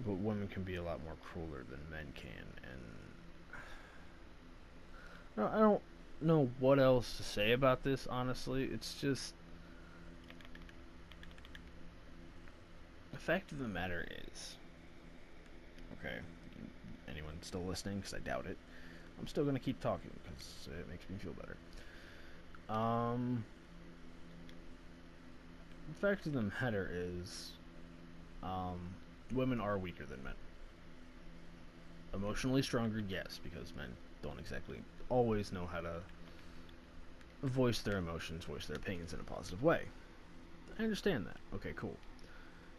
but women can be a lot more crueler than men can, and I don't know what else to say about this. Honestly, it's just the fact of the matter is, okay. Anyone still listening? Because I doubt it. I'm still gonna keep talking because it makes me feel better. Um, the fact of the matter is, um, women are weaker than men. Emotionally stronger, yes, because men don't exactly always know how to voice their emotions, voice their opinions in a positive way. I understand that. Okay, cool.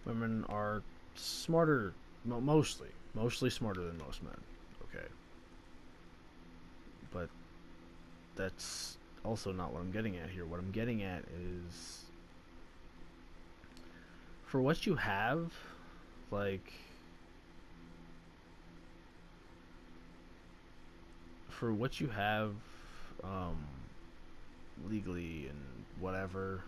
Women are smarter, mostly smarter than most men. Okay, but that's also not what I'm getting at here. What I'm getting at is for what you have, like for what you have, um, legally and whatever.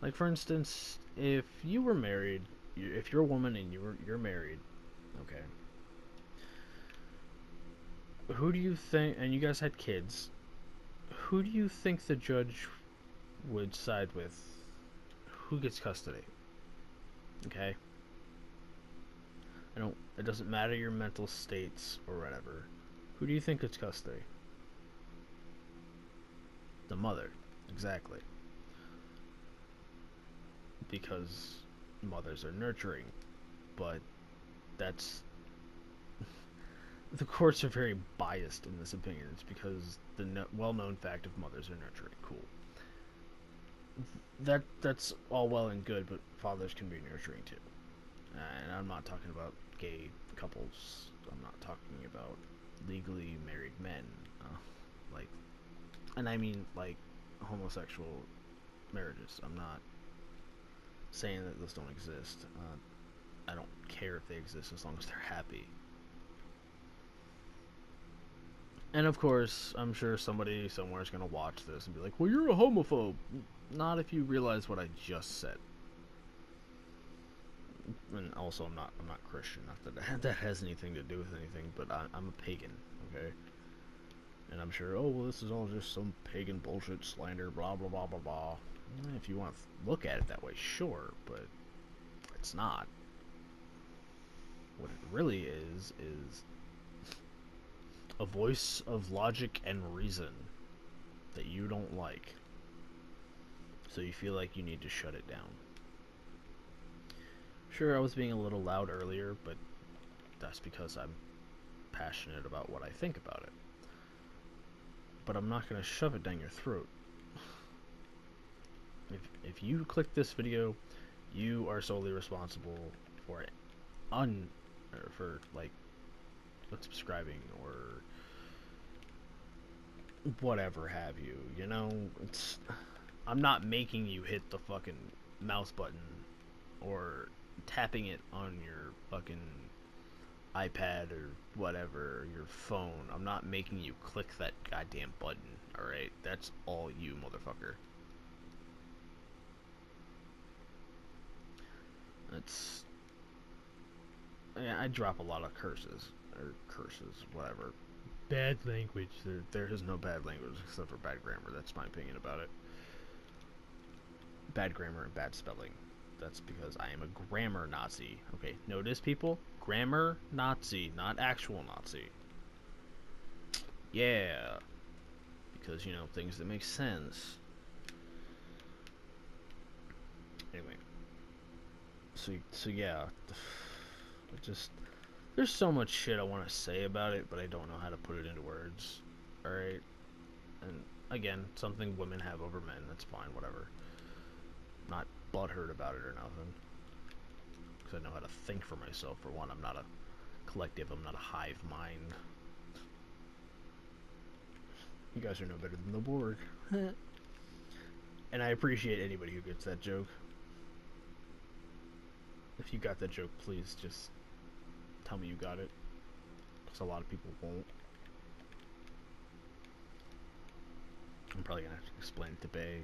Like for instance, if you were married, if you're a woman and you're married, okay, who do you think? And you guys had kids. Who do you think the judge would side with? Who gets custody? Okay, I don't. It doesn't matter your mental states or whatever. Who do you think gets custody? The mother, exactly, because mothers are nurturing. But that's the courts are very biased in this opinion. It's because the well-known fact of mothers are nurturing. Cool. That's all well and good, but fathers can be nurturing too. And I'm not talking about gay couples. I'm not talking about legally married men. Like, and I mean like homosexual marriages. I'm not saying that those don't exist. I don't care if they exist as long as they're happy. And of course, I'm sure somebody somewhere is going to watch this and be like, well, you're a homophobe. Not if you realize what I just said. And also, I'm not Christian. Not that that has anything to do with anything, but I'm a pagan, okay? And I'm sure, oh, well, this is all just some pagan bullshit slander, blah, blah, blah, blah, blah. If you want to look at it that way, sure, but it's not. What it really is a voice of logic and reason that you don't like. So you feel like you need to shut it down. Sure, I was being a little loud earlier, but that's because I'm passionate about what I think about it. But I'm not going to shove it down your throat. If you click this video, you are solely responsible for it. Or for like unsubscribing or whatever have you. You know, it's I'm not making you hit the fucking mouse button or tapping it on your fucking iPad or whatever, or your phone. I'm not making you click that goddamn button, alright? That's all you, motherfucker. That's. I drop a lot of curses. Or curses, whatever. Bad language. There is no bad language except for bad grammar. That's my opinion about it. Bad grammar and bad spelling. That's because I am a grammar Nazi. Okay, notice, people? Grammar Nazi, not actual Nazi. Yeah. Because, you know, things that make sense. Anyway. So yeah. Just. There's so much shit I want to say about it, but I don't know how to put it into words. Alright? And again, something women have over men. That's fine, whatever. Not butthurt about it or nothing. Because I know how to think for myself, for one. I'm not a collective, I'm not a hive mind. You guys are no better than the Borg. And I appreciate anybody who gets that joke. If you got that joke, please just tell me you got it. Because a lot of people won't. I'm probably going to have to explain it to Bay.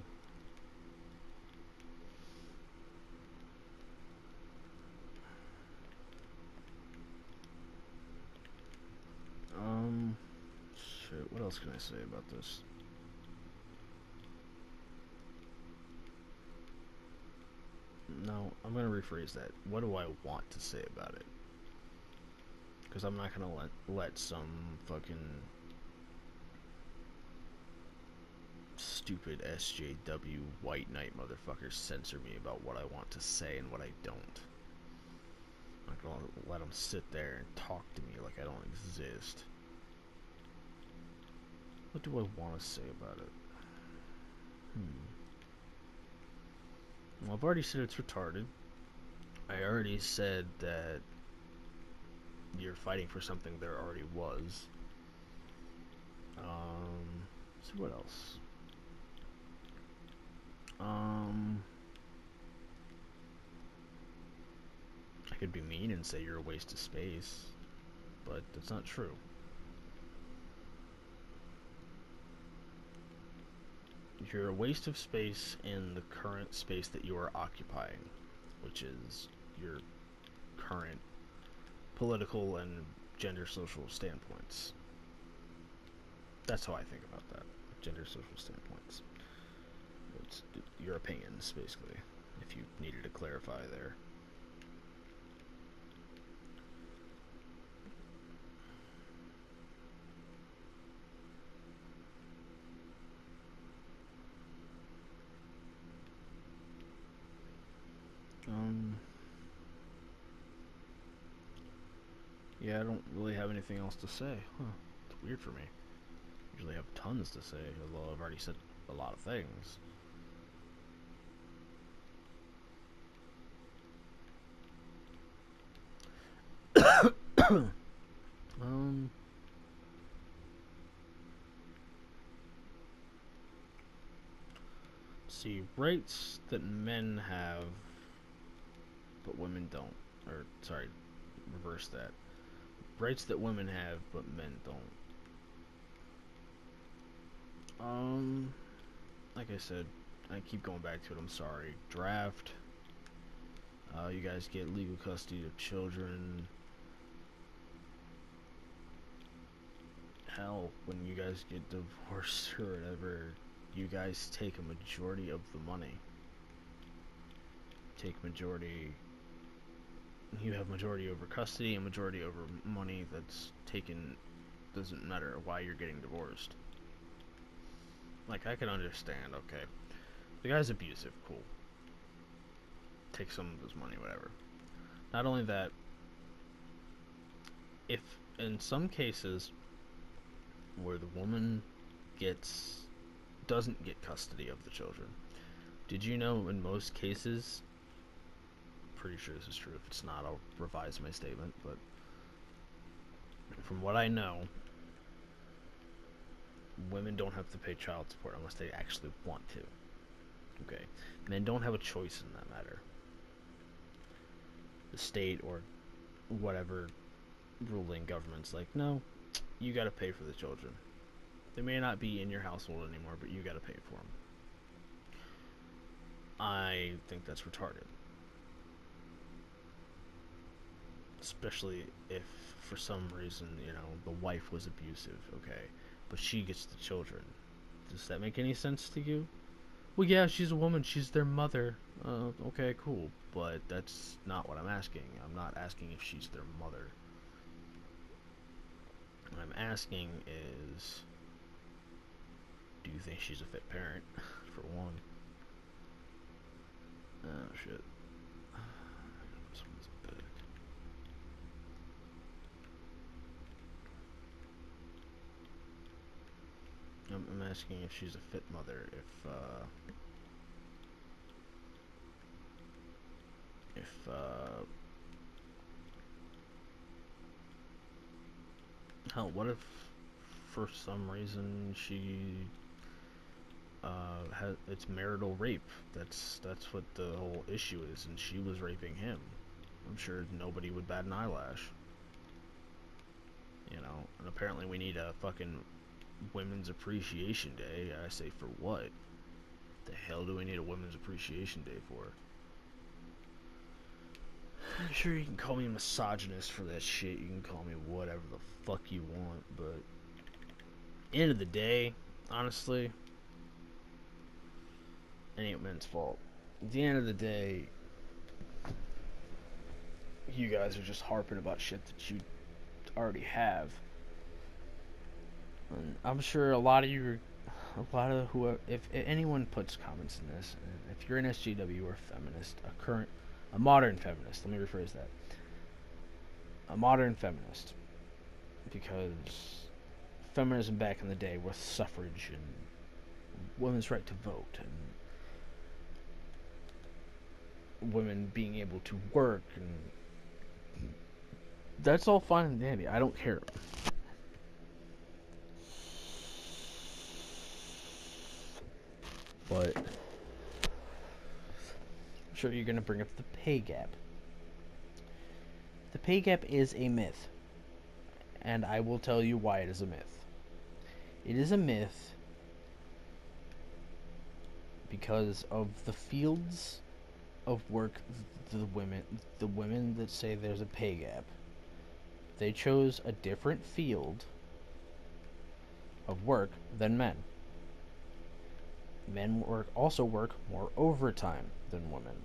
else can I say about this? No, I'm gonna rephrase that. What do I want to say about it? Because I'm not gonna let some fucking stupid SJW white knight motherfucker censor me about what I want to say and what I don't. I'm not gonna let them sit there and talk to me like I don't exist. What do I want to say about it? Well, I've already said it's retarded. I already said that you're fighting for something there already was. So what else? I could be mean and say you're a waste of space, but that's not true. You're a waste of space in the current space that you are occupying, which is your current political and gender social standpoints. That's how I think about that. Gender social standpoints. It's your opinions, basically, if you needed to clarify there. Yeah, I don't really have anything else to say. Huh. It's weird for me. Usually have tons to say, although I've already said a lot of things. See, rights that men have, but women don't. Or, sorry, reverse that. Rights that women have, but men don't. Like I said, I keep going back to it, I'm sorry. Draft. You guys get legal custody of children. Hell, when you guys get divorced or whatever, you guys take a majority of the money. Take majority. You have majority over custody and majority over money that's taken. Doesn't matter why you're getting divorced. Like, I can understand, okay, the guy's abusive, cool. Take some of his money, whatever. Not only that, if in some cases where the woman doesn't get custody of the children, did you know in most cases, pretty sure this is true, if it's not I'll revise my statement, but from what I know, women don't have to pay child support unless they actually want to. Okay, men don't have a choice in that matter. The state or whatever ruling government's like, no, you gotta pay for the children. They may not be in your household anymore, but you gotta pay for them. I think that's retarded. Especially if, for some reason, you know, the wife was abusive, okay, but she gets the children. Does that make any sense to you? Well, yeah, she's a woman, she's their mother. Okay, cool, but that's not what I'm asking. I'm not asking if she's their mother. What I'm asking is, do you think she's a fit parent, for one? Oh, shit. Someone's back. I'm asking if she's a fit mother, hell, what if for some reason she it's marital rape? That's what the whole issue is, and she was raping him. I'm sure nobody would bat an eyelash. You know, and apparently we need a fucking Women's Appreciation Day. I say, for what? The hell do we need a Women's Appreciation Day for? I'm sure you can call me a misogynist for that shit. You can call me whatever the fuck you want, but end of the day, honestly, it ain't men's fault. At the end of the day, you guys are just harping about shit that you already have. And I'm sure a lot of who, if anyone puts comments in this, if you're an SJW or a feminist, a modern feminist, let me rephrase that, a modern feminist, because feminism back in the day was suffrage and women's right to vote and women being able to work, and that's all fine and dandy. I don't care. But I'm sure you're going to bring up the pay gap. The pay gap is a myth, and I will tell you why it is a myth. It is a myth because of the fields of work. The women that say there's a pay gap, they chose a different field of work than men. Men also work more overtime than women.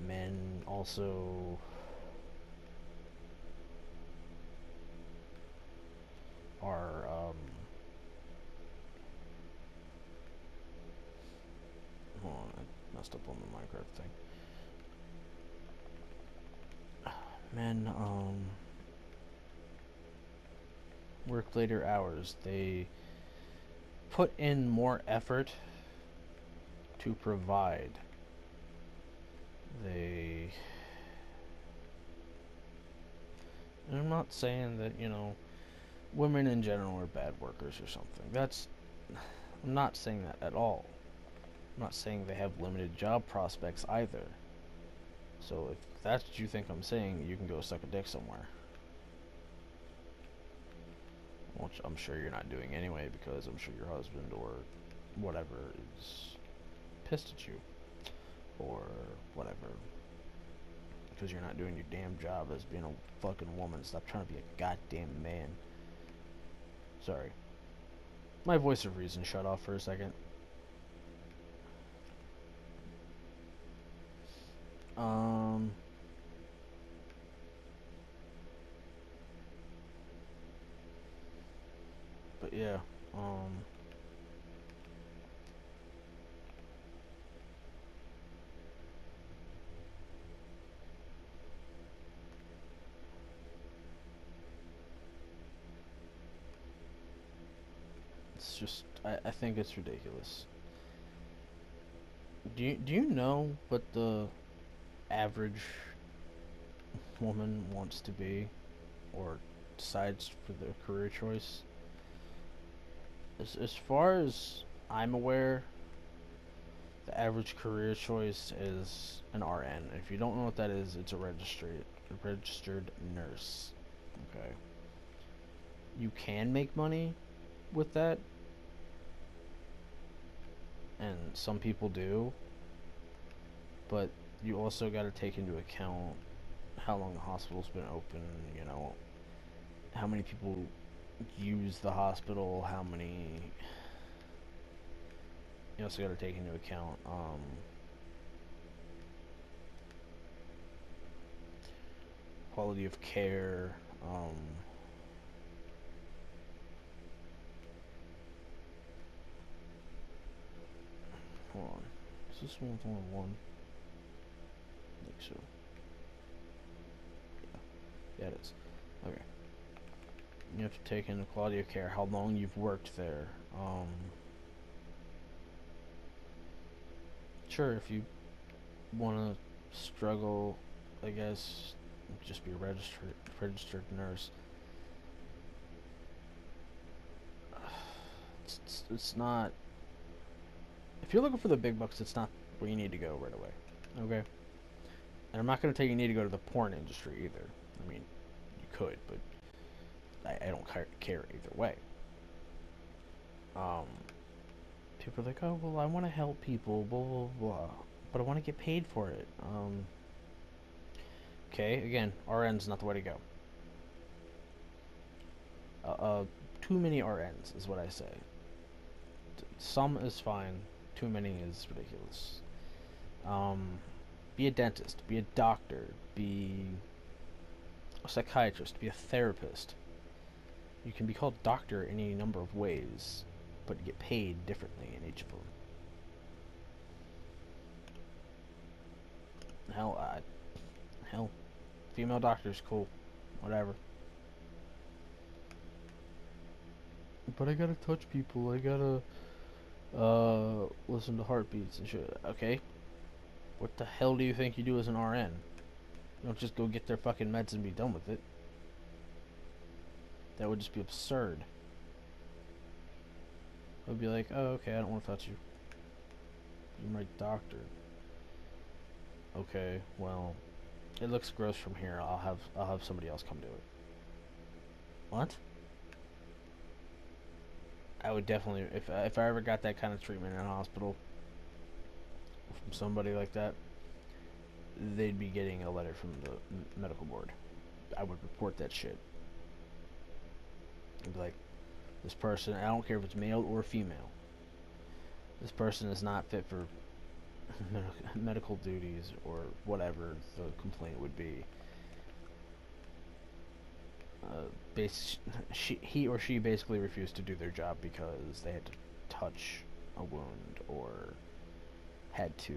Men also are hold on, I messed up on the Minecraft thing. Men work later hours. They put in more effort to provide. And I'm not saying that, women in general are bad workers or something. I'm not saying that at all. I'm not saying they have limited job prospects either. So if that's what you think I'm saying, you can go suck a dick somewhere. Which I'm sure you're not doing anyway, because I'm sure your husband or whatever is pissed at you. Or whatever. Because you're not doing your damn job as being a fucking woman. Stop trying to be a goddamn man. Sorry. My voice of reason shut off for a second. But yeah, it's just, I think it's ridiculous. Do you know what the average woman wants to be, or decides for their career choice? As far as I'm aware, the average career choice is an RN. If you don't know what that is, it's a registered nurse. Okay. You can make money with that, and some people do, but you also got to take into account how long the hospital's been open, how many people use the hospital, how many. You also got to take into account quality of care, hold on, is this one with only one? I think so. Yeah, it is. Okay. You have to take into quality of care, how long you've worked there. Sure, if you want to struggle, I guess, just be a registered nurse. It's not. If you're looking for the big bucks, it's not where you need to go right away. Okay. And I'm not going to tell you need to go to the porn industry either. I mean, you could, but I don't care either way. People are like, oh, well, I want to help people, blah, blah, blah, but I want to get paid for it. Okay, again, RN's not the way to go. Too many RNs is what I say. Some is fine. Too many is ridiculous. Be a dentist. Be a doctor. Be a psychiatrist. Be a therapist. You can be called doctor in any number of ways, but you get paid differently in each of them. Hell, female doctor's cool. Whatever. But I gotta touch people. I gotta listen to heartbeats and shit. Okay. What the hell do you think you do as an RN? You don't just go get their fucking meds and be done with it. That would just be absurd. I'd be like, oh, okay, I don't want to touch you. You're my doctor. Okay, well, it looks gross from here. I'll have somebody else come do it. What? I would definitely, if I ever got that kind of treatment in a hospital from somebody like that, they'd be getting a letter from the medical board. I would report that shit. I'd be like, this person, I don't care if it's male or female, this person is not fit for medical duties or whatever the complaint would be. He or she basically refused to do their job because they had to touch a wound or had to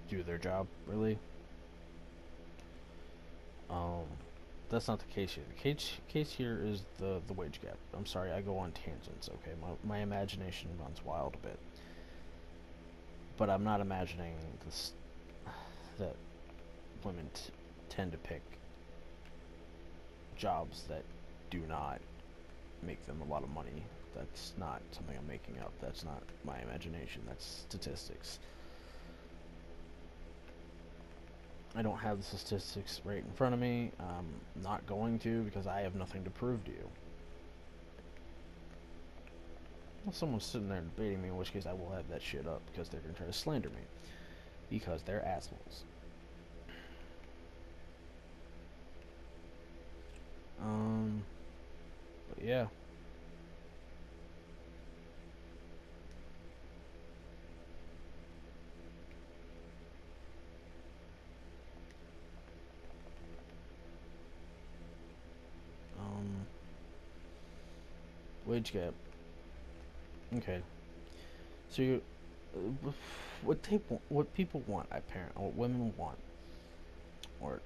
do their job, really. That's not the case here. The case here is the wage gap. I'm sorry, I go on tangents, okay? My imagination runs wild a bit. But I'm not imagining this, that women tend to pick jobs that do not make them a lot of money. That's not something I'm making up. That's not my imagination. That's statistics. I don't have the statistics right in front of me. I'm not going to because I have nothing to prove to you. Well, someone's sitting there debating me, in which case I will have that shit up because they're going to try to slander me. Because they're assholes. But yeah. Wage gap. Okay. So you, what people want, apparently, what women want, or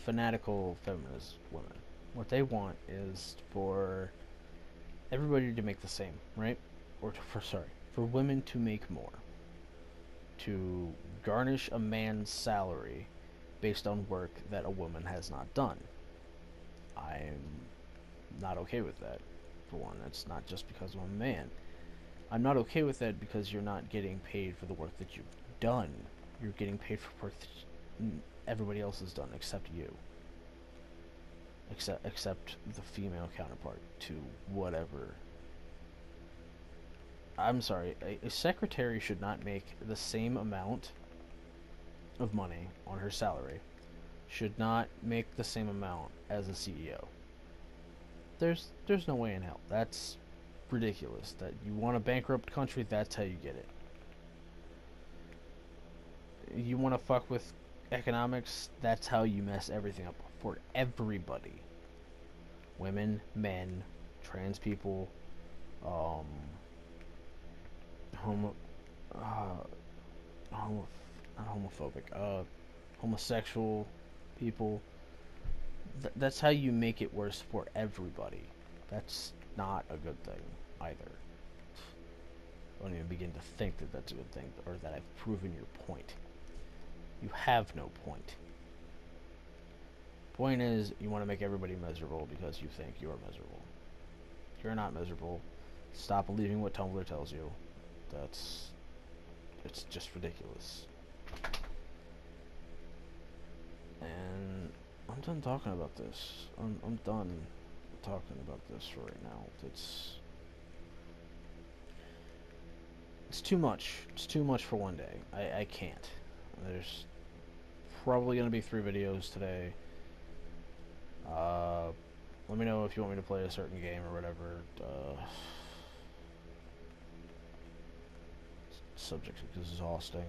fanatical feminist women, what they want is for everybody to make the same, right? Or for women to make more, to garnish a man's salary based on work that a woman has not done. I'm not okay with that. For one, that's not just because I'm a man. I'm not okay with that because you're not getting paid for the work that you've done. You're getting paid for work that everybody else has done except you. Except the female counterpart to whatever. I'm sorry, a secretary should not make the same amount of money on her salary. Should not make the same amount as a CEO. There's no way in hell. That's ridiculous. That you want a bankrupt country, that's how you get it. You want to fuck with economics, that's how you mess everything up for everybody. Women, men, trans people, homosexual people. That's how you make it worse for everybody. That's not a good thing either. I don't even begin to think that that's a good thing, or that I've proven your point. You have no point. Point is, you want to make everybody miserable because you think you're miserable. You're not miserable. Stop believing what Tumblr tells you. It's just ridiculous. And I'm done talking about this. I'm done talking about this for right now. It's too much. It's too much for one day. I can't. There's probably going to be 3 videos today. Uh, Let me know if you want me to play a certain game or whatever. Subject is exhausting.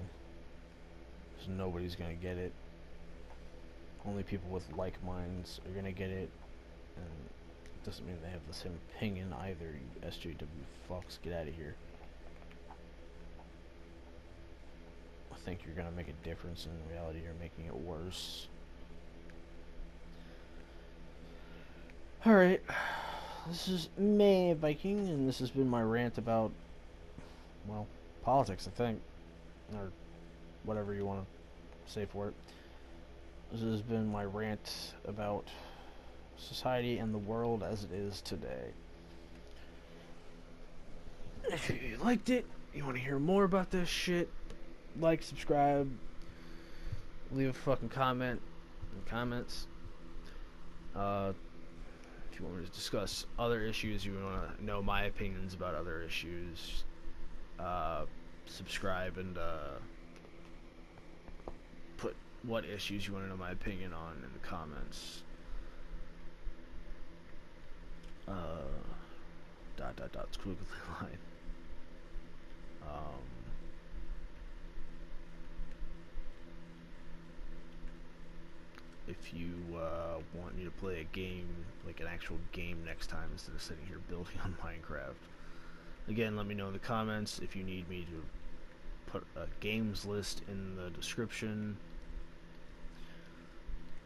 Because nobody's gonna get it. Only people with like minds are gonna get it. And it doesn't mean they have the same opinion either, you SJW fucks. Get out of here. I think you're gonna make a difference, in reality you're making it worse. Alright. This is May Viking, and this has been my rant about, well, politics, I think. Or whatever you want to say for it. This has been my rant about society and the world as it is today. If you liked it, you want to hear more about this shit, like, subscribe, leave a fucking comment in the comments. If you want me to discuss other issues, you want to know my opinions about other issues, subscribe and put what issues you want to know my opinion on in the comments. Squiggly line. If you want me to play a game, like an actual game next time instead of sitting here building on Minecraft, again, let me know in the comments. If you need me to put a games list in the description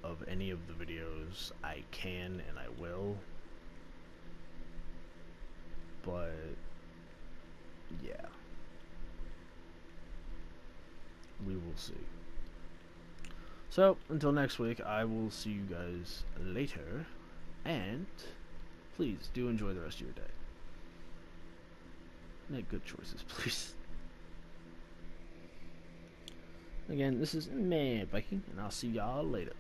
of any of the videos, I can and I will. But yeah, we will see. So until next week, I will see you guys later, and please do enjoy the rest of your day. Make good choices, please. Again, this is Mad Viking, and I'll see y'all later.